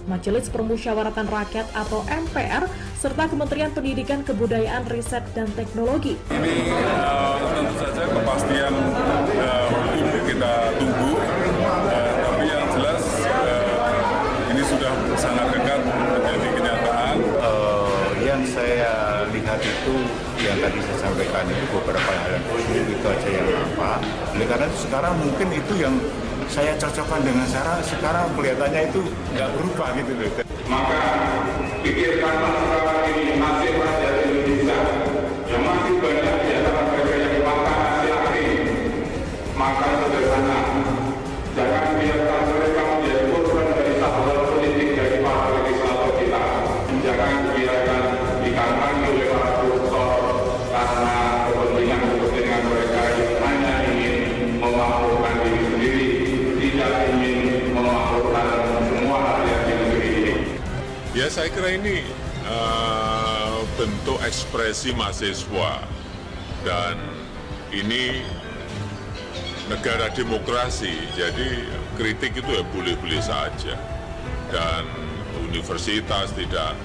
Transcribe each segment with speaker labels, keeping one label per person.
Speaker 1: Majelis Permusyawaratan Rakyat atau MPR, serta Kementerian Pendidikan, Kebudayaan, Riset, dan Teknologi.
Speaker 2: Ini tentu saja kepastian hukum kita tunggu, tapi yang jelas ini sudah sangat dekat menjadi kenyataan.
Speaker 3: Yang saya lihat itu yang tadi saya sampaikan itu beberapa hal yang positif itu aja yang apa. Oleh karena itu sekarang mungkin itu yang saya cocokkan dengan sekarang kelihatannya itu nggak berubah gitu loh.
Speaker 4: Maka pikirkanlah sekarang ini nasib rakyat Indonesia yang masih banyak di antara mereka yang makan nasi aking, makan sederhana. Jangan biarkan mereka menjadi korban dari sahwat politik dari para legislator kita. Jangan biarkan dikampangi oleh para koruptor karena kepentingan mereka yang hanya ingin memakmurkan diri sendiri, tidak ingin memakmurkan semua rakyat di negeri ini.
Speaker 2: Ya, saya kira ini bentuk ekspresi mahasiswa, dan ini negara demokrasi, jadi kritik itu ya boleh-boleh saja, dan universitas tidak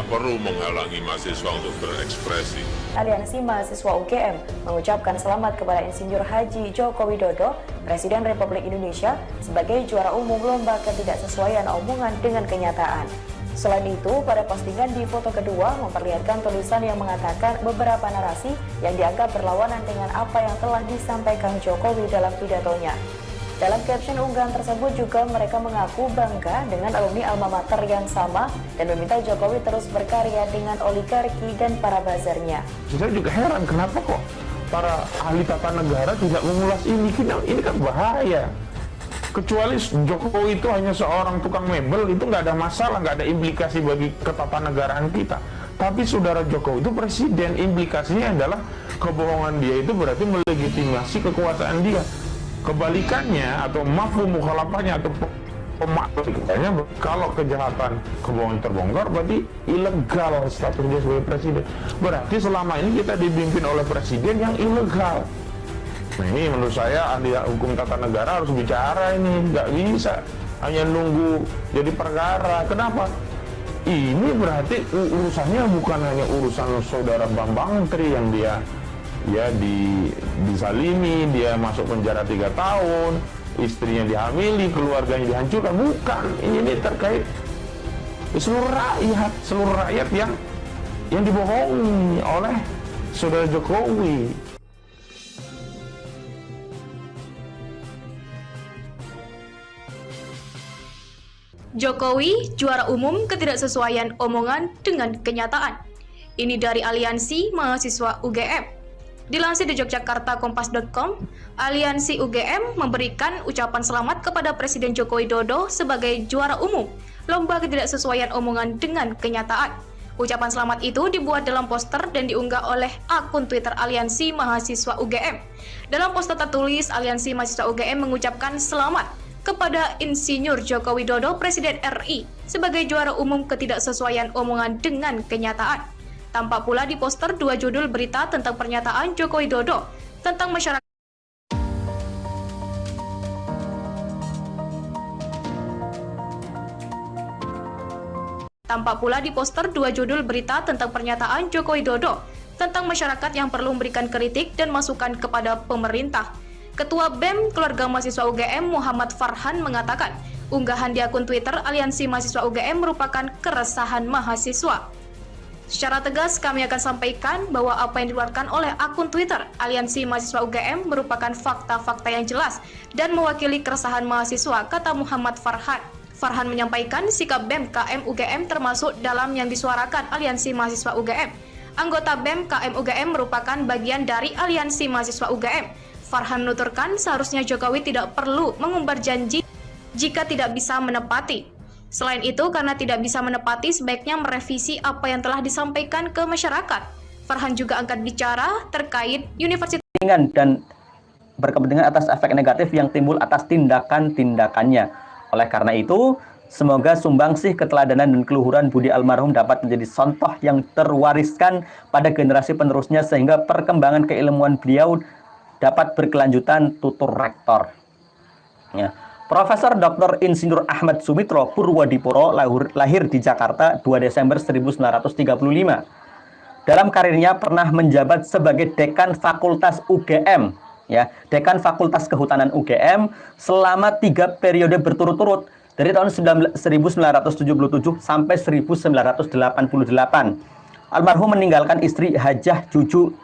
Speaker 2: perlu menghalangi mahasiswa untuk berekspresi.
Speaker 5: Aliansi Mahasiswa UGM mengucapkan selamat kepada Insinyur Haji Joko Widodo, Presiden Republik Indonesia, sebagai juara umum lomba ketidaksesuaian omongan dengan kenyataan. Selain itu, pada postingan di foto kedua memperlihatkan tulisan yang mengatakan beberapa narasi yang dianggap berlawanan dengan apa yang telah disampaikan Jokowi dalam pidatonya. Dalam caption unggahan tersebut juga mereka mengaku bangga dengan alumni alma mater yang sama dan meminta Jokowi terus berkarya dengan oligarki dan para buzzernya.
Speaker 6: Saya juga heran kenapa kok para ahli tata negara tidak mengulas ini. Ini kan bahaya. Kecuali Jokowi itu hanya seorang tukang mebel, itu nggak ada masalah, nggak ada implikasi bagi ketatanegaraan kita. Tapi saudara Jokowi itu presiden, implikasinya adalah kebohongan dia itu berarti melegitimasi kekuasaan dia. Kebalikannya atau mafhum mukhalafahnya atau pemaknanya, kalau kejahatan kebohongan terbongkar berarti ilegal status dia sebagai presiden. Berarti selama ini kita dipimpin oleh presiden yang ilegal. Nah, ini menurut saya ahli hukum tata negara harus bicara ini, nggak bisa hanya nunggu jadi perkara. Kenapa? Ini berarti urusannya bukan hanya urusan saudara Bambang Tri yang dia disalimi, dia masuk penjara 3 tahun, istrinya dihamili, keluarganya dihancurkan. Bukan, ini terkait seluruh rakyat yang dibohongi oleh saudara Jokowi.
Speaker 7: Jokowi, juara umum ketidaksesuaian omongan dengan kenyataan. Ini dari Aliansi Mahasiswa UGM. Dilansir di yogyakarta-kompas.com, Aliansi UGM memberikan ucapan selamat kepada Presiden Joko Widodo sebagai juara umum lomba ketidaksesuaian omongan dengan kenyataan. Ucapan selamat itu dibuat dalam poster dan diunggah oleh akun Twitter Aliansi Mahasiswa UGM. Dalam poster tertulis, Aliansi Mahasiswa UGM mengucapkan selamat kepada Insinyur Joko Widodo, Presiden RI, sebagai juara umum ketidaksesuaian omongan dengan kenyataan. Tampak pula di poster 2 judul berita tentang pernyataan Joko Widodo tentang masyarakat. Tampak pula di poster 2 judul berita tentang pernyataan Joko Widodo tentang masyarakat yang perlu memberikan kritik dan masukan kepada pemerintah. Ketua BEM Keluarga Mahasiswa UGM Muhammad Farhan mengatakan, unggahan di akun Twitter Aliansi Mahasiswa UGM merupakan keresahan mahasiswa. Secara tegas kami akan sampaikan bahwa apa yang dikeluarkan oleh akun Twitter Aliansi Mahasiswa UGM merupakan fakta-fakta yang jelas dan mewakili keresahan mahasiswa, kata Muhammad Farhan. Farhan menyampaikan sikap BEM KM UGM termasuk dalam yang disuarakan Aliansi Mahasiswa UGM. Anggota BEM KM UGM merupakan bagian dari Aliansi Mahasiswa UGM. Farhan menuturkan seharusnya Jokowi tidak perlu mengumbar janji jika tidak bisa menepati. Selain itu, karena tidak bisa menepati, sebaiknya merevisi apa yang telah disampaikan ke masyarakat. Farhan juga angkat bicara terkait universitas
Speaker 8: dan berkepentingan atas efek negatif yang timbul atas tindakan-tindakannya. Oleh karena itu, semoga sumbangsih keteladanan dan keluhuran budi almarhum dapat menjadi contoh yang terwariskan pada generasi penerusnya sehingga perkembangan keilmuan beliau dapat berkelanjutan, tutur rektor. Ya. Profesor Dr. Insinyur Ahmad Sumitro Purwodipuro lahir di Jakarta 2 Desember 1935. Dalam karirnya pernah menjabat sebagai Dekan Fakultas UGM, ya, Dekan Fakultas Kehutanan UGM selama 3 periode berturut-turut dari tahun 1977 sampai 1988. Almarhum meninggalkan istri Hajah Juju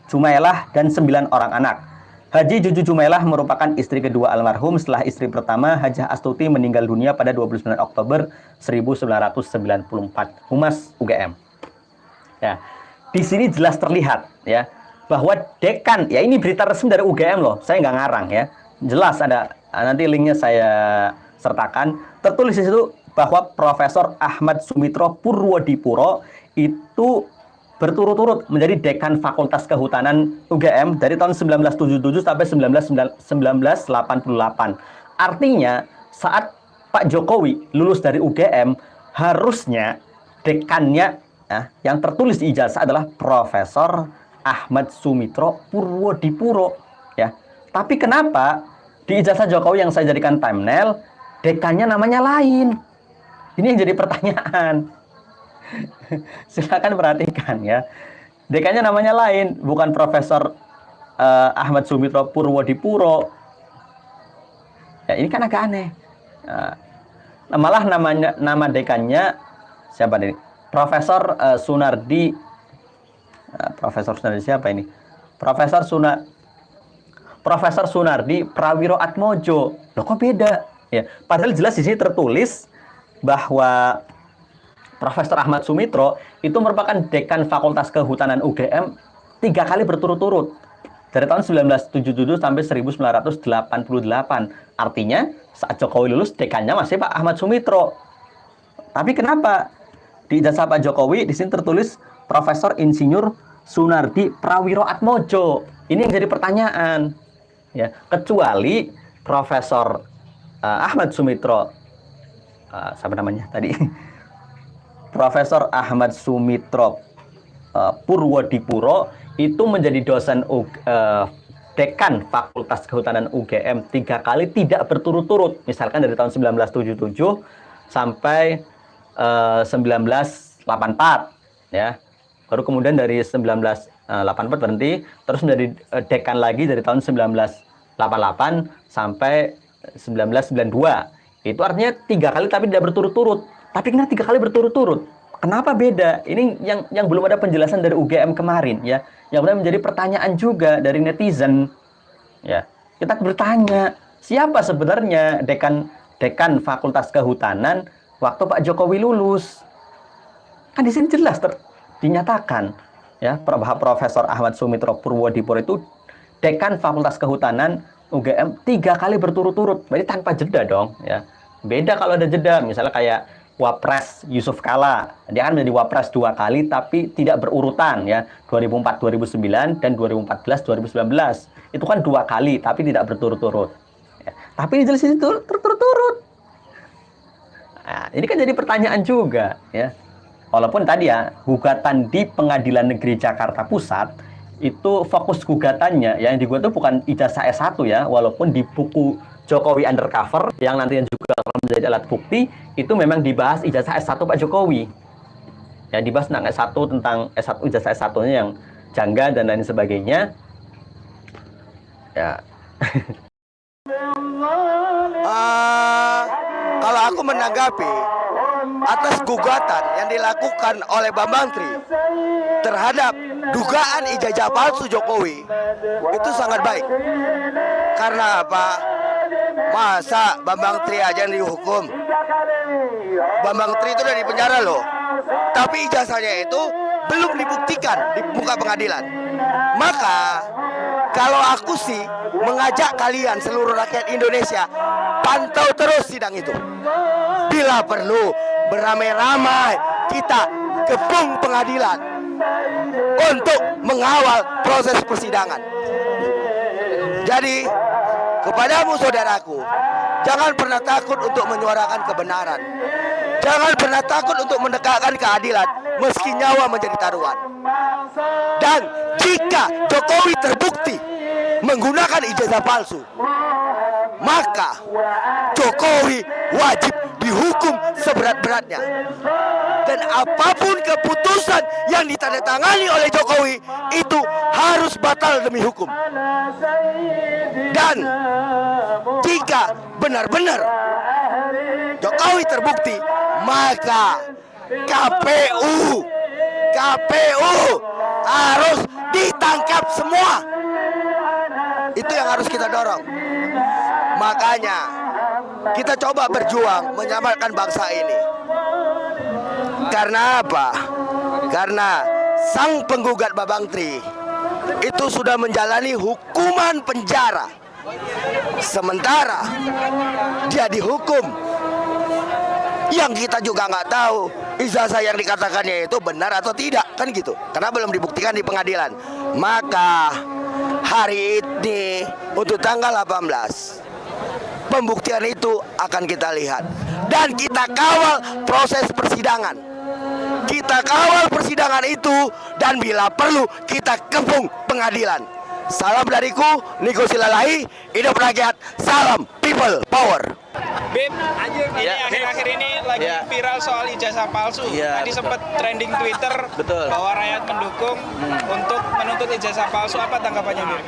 Speaker 8: Jumailah dan 9 orang anak. Haji Juju Jumailah merupakan istri kedua almarhum setelah istri pertama Hajah Astuti meninggal dunia pada 29 Oktober 1994. Humas UGM. Ya, di sini jelas terlihat ya bahwa dekan, ya ini berita resmi dari UGM loh, saya nggak ngarang ya. Jelas ada, nanti linknya saya sertakan. Tertulis di situ bahwa Profesor Ahmad Sumitro Purwodipuro itu berturut-turut menjadi Dekan Fakultas Kehutanan UGM dari tahun 1977 sampai 1988. Artinya saat Pak Jokowi lulus dari UGM, harusnya dekannya yang tertulis di ijazah adalah Profesor Ahmad Sumitro Purwodipuro, ya. Tapi kenapa di ijazah Jokowi yang saya jadikan thumbnail dekannya namanya lain? Ini yang jadi pertanyaan. Silakan perhatikan ya. Dekannya namanya lain, bukan Profesor Ahmad Sumitro Purwodipuro. Ya, ini kan agak aneh. Malah nama dekannya siapa nih? Profesor Sunardi. Profesor Sunardi siapa ini? Profesor Sunardi Prawiro Atmojo. Loh kok beda? Ya, padahal jelas di sini tertulis bahwa Profesor Ahmad Sumitro itu merupakan Dekan Fakultas Kehutanan UGM 3 kali berturut-turut dari tahun 1977 sampai 1988. Artinya saat Jokowi lulus dekannya masih Pak Ahmad Sumitro. Tapi kenapa di ijazah Pak Jokowi di sini tertulis Profesor Insinyur Sunardi Prawiro Atmojo? Ini yang jadi pertanyaan. Ya, kecuali Profesor Ahmad Sumitro, siapa namanya tadi? Profesor Ahmad Sumitro Purwodipuro itu menjadi dosen Dekan Fakultas Kehutanan UGM 3 kali tidak berturut-turut. Misalkan dari tahun 1977 sampai 1984 ya. Baru kemudian dari 1984 berhenti, terus menjadi dekan lagi dari tahun 1988 sampai 1992. Itu artinya 3 kali tapi tidak berturut-turut. Tapi kenapa 3 kali berturut-turut? Kenapa beda? Ini yang belum ada penjelasan dari UGM kemarin ya. Yang benar menjadi pertanyaan juga dari netizen. Ya, kita bertanya, siapa sebenarnya dekan Fakultas Kehutanan waktu Pak Jokowi lulus? Kan di sini jelas dinyatakan ya, bahwa Profesor Ahmad Sumitro Purwodipuro itu Dekan Fakultas Kehutanan UGM 3 kali berturut-turut. Berarti tanpa jeda dong ya. Beda kalau ada jeda, misalnya kayak Wapres Yusuf Kala, dia kan menjadi Wapres 2 kali tapi tidak berurutan ya, 2004 2009 dan 2014 2019. Itu kan 2 kali tapi tidak berturut-turut ya. Tapi ini jelas itu berturut-turut. Nah, ini kan jadi pertanyaan juga ya. Walaupun tadi ya, gugatan di Pengadilan Negeri Jakarta Pusat itu fokus gugatannya yang digugat itu bukan ijazah S1 ya, walaupun di buku Jokowi Undercover yang nantinya juga akan menjadi alat bukti itu memang dibahas ijazah S1 Pak Jokowi. Ya, dibahas tentang S1, tentang S1, ijazah S1-nya yang janggal dan lain sebagainya. Ya.
Speaker 9: Kalau aku menanggapi atas gugatan yang dilakukan oleh Bambang Tri terhadap dugaan ijazah palsu Jokowi itu sangat baik. Karena apa? Masa Bambang Tri aja yang dihukum? Bambang Tri itu udah di penjara loh. Tapi ijazahnya itu belum dibuktikan di muka pengadilan. Maka kalau aku sih mengajak kalian seluruh rakyat Indonesia pantau terus sidang itu. Bila perlu beramai-ramai kita kepung pengadilan untuk mengawal proses persidangan. Jadi kepadamu saudaraku, jangan pernah takut untuk menyuarakan kebenaran. Jangan pernah takut untuk menegakkan keadilan meski nyawa menjadi taruhan. Dan jika Jokowi terbukti menggunakan ijazah palsu, maka Jokowi wajib dihukum seberat-beratnya. Dan apapun keputusan yang ditandatangani oleh Jokowi itu harus batal demi hukum. Dan jika benar-benar Jokowi terbukti, maka KPU harus ditangkap semua. Itu yang harus kita dorong. Makanya kita coba berjuang menyelamatkan bangsa ini. Karena apa? Karena sang penggugat Babang Tri itu sudah menjalani hukuman penjara, sementara dia dihukum yang kita juga nggak tahu ijazah yang dikatakannya itu benar atau tidak, kan gitu, karena belum dibuktikan di pengadilan. Maka hari ini untuk tanggal 18 pembuktian itu akan kita lihat dan kita kawal proses persidangan. Kita kawal persidangan itu dan bila perlu kita kepung pengadilan. Salam dariku, Niko Silalahi, hidup rakyat, salam people power.
Speaker 10: Bib, ini akhir-akhir ini lagi viral soal ijazah palsu. Tadi sempat trending Twitter bahwa rakyat mendukung untuk menuntut ijazah palsu. Apa tanggapannya, Bib?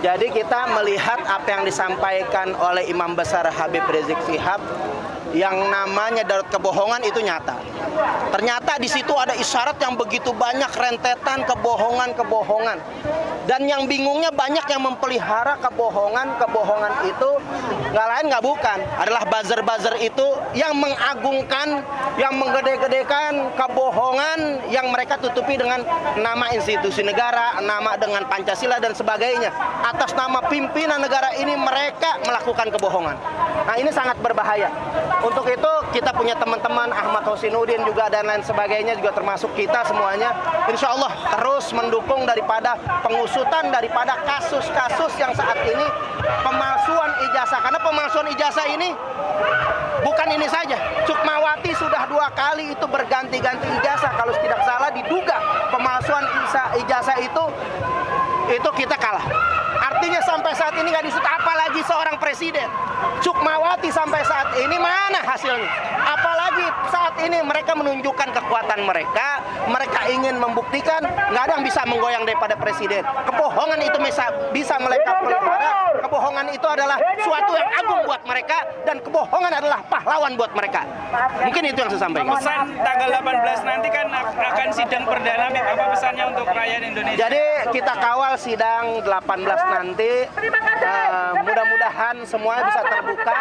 Speaker 11: Jadi kita melihat apa yang disampaikan oleh Imam Besar Habib Rizik Syihab, yang namanya Darurat Kebohongan itu nyata. Ternyata di situ ada isyarat yang begitu banyak, rentetan kebohongan-kebohongan. Dan yang bingungnya banyak yang memelihara kebohongan itu nggak lain nggak bukan adalah buzzer-buzzer itu yang mengagungkan, yang menggede-gedekan kebohongan yang mereka tutupi dengan nama institusi negara, nama dengan Pancasila dan sebagainya. Atas nama pimpinan negara ini mereka melakukan kebohongan. Nah, ini sangat berbahaya. Untuk itu kita punya teman-teman Ahmad Hosinuddin juga dan lain sebagainya, juga termasuk kita semuanya, insya Allah terus mendukung daripada pengusutan daripada kasus-kasus yang saat ini pemalsuan ijazah. Karena pemalsuan ijazah ini bukan ini saja. Sukmawati sudah 2 kali itu berganti-ganti ijazah. Kalau tidak salah diduga pemalsuan ijazah itu kita kalah. Artinya sampai saat ini nggak disebut, apalagi seorang presiden. Sukmawati sampai saat ini mana hasilnya? Apalagi saat ini mereka menunjukkan kekuatan mereka ingin membuktikan nggak ada yang bisa menggoyang daripada presiden. Kebohongan itu bisa mereka pelihara. Kebohongan itu adalah suatu yang agung buat mereka dan kebohongan adalah pahlawan buat mereka. Mungkin itu yang saya sampaikan.
Speaker 10: Pesan tanggal 18 nanti kan akan sidang perdana, apa pesannya untuk rakyat Indonesia?
Speaker 11: Jadi kita kawal sidang 18 nanti, mudah-mudahan semuanya bisa terbuka